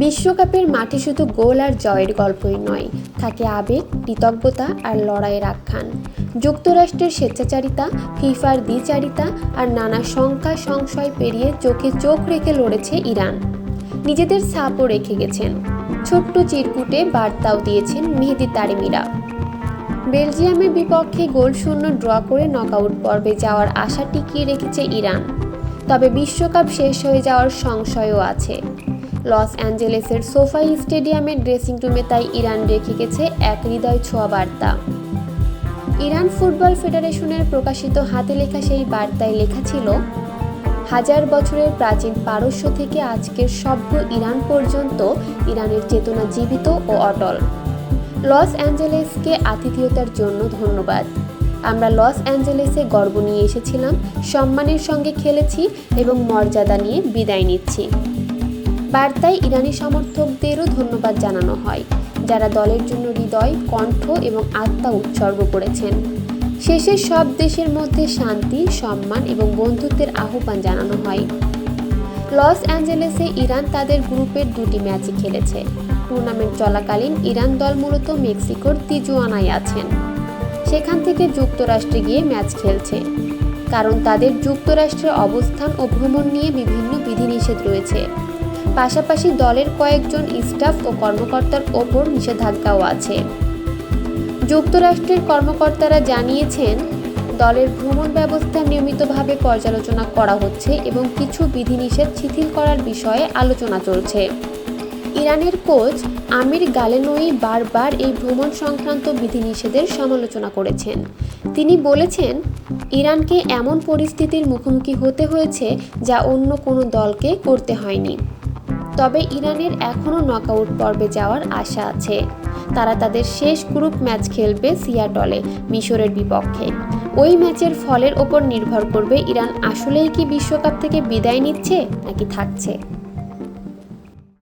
বিশ্বকাপের মাঠে শুধু গোল আর জয়ের গল্পই নয়, থাকে আবেগ, কৃতজ্ঞতা আর লড়াইয়ের আখ্যান। যুক্তরাষ্ট্রের স্বেচ্ছাচারিতা, ফিফার দ্বিচারিতা আর নানা সংখ্যা সংশয় পেরিয়ে চোখে চোখ রেখে লড়েছে ইরান। নিজেদের ছাপও রেখে গেছেন, ছোট্ট চিরকুটে বার্তাও দিয়েছেন মেহেদী তারেমিরা। বেলজিয়ামের বিপক্ষে গোলশূন্য ড্র করে নকআউট পর্বে যাওয়ার আশা টিকিয়ে রেখেছে ইরান। তবে বিশ্বকাপ শেষ হয়ে যাওয়ার সংশয়ও আছে। লস অ্যাঞ্জেলেসের সোফাই স্টেডিয়ামের ড্রেসিং রুমে তাই ইরান রেখে গেছে এক হৃদয় ছোঁয়া বার্তা। ইরান ফুটবল ফেডারেশনের প্রকাশিত হাতে লেখা সেই বার্তায় লেখা ছিল, হাজার বছরের প্রাচীন পারস্য থেকে আজকের সভ্য ইরান পর্যন্ত ইরানের চেতনা জীবিত ও অটল। লস অ্যাঞ্জেলেসকে আতিথেয়তার জন্য ধন্যবাদ। আমরা লস অ্যাঞ্জেলেসে গর্ব নিয়ে এসেছিলাম, সম্মানের সঙ্গে খেলেছি এবং মর্যাদা নিয়ে বিদায় নিচ্ছি। বার্তায় ইরানি সমর্থকদেরও ধন্যবাদ জানানো হয়, যারা দলের জন্য হৃদয়, কণ্ঠ এবং আত্মা উৎসর্গ করেছেন। শেষে সব দেশের মধ্যে শান্তি, সম্মান এবং বন্ধুত্বের আহ্বান জানানো হয়। লস অ্যাঞ্জেলেসে ইরান তাদের গ্রুপের 2টি ম্যাচই খেলেছে। টুর্নামেন্ট চলাকালীন ইরান দল মূলত মেক্সিকোর তিজুয়ানায় আছেন। সেখান থেকে যুক্তরাষ্ট্রে গিয়ে ম্যাচ খেলছে, কারণ তাদের যুক্তরাষ্ট্রে অবস্থান ও ভ্রমণ নিয়ে বিভিন্ন বিধিনিষেধ রয়েছে। পাশাপাশি দলের কয়েকজন স্টাফ ও কর্মকর্তার ওপর নিষেধাজ্ঞাও আছে। যুক্তরাষ্ট্রের কর্মকর্তারা জানিয়েছেন, দলের ভ্রমণ ব্যবস্থা নিয়মিতভাবে পর্যালোচনা করা হচ্ছে এবং কিছু বিধিনিষেধ শিথিল করার বিষয়ে আলোচনা চলছে। ইরানের কোচ আমির গালেনোয়ি বারবার এই ভ্রমণ সংক্রান্ত বিধিনিষেধের সমালোচনা করেছেন। তিনি বলেছেন, ইরানকে এমন পরিস্থিতির মুখোমুখি হতে হয়েছে যা অন্য কোনো দলকে করতে হয়নি। তবে ইরানের এখনও নকআউট পর্বে যাওয়ার আশা আছে। তারা তাদের শেষ গ্রুপ ম্যাচ খেলবে সিয়াটলে মিশরের বিপক্ষে। ওই ম্যাচের ফলের ওপর নির্ভর করবে ইরান আসলেই কি বিশ্বকাপ থেকে বিদায় নিচ্ছে নাকি থাকছে।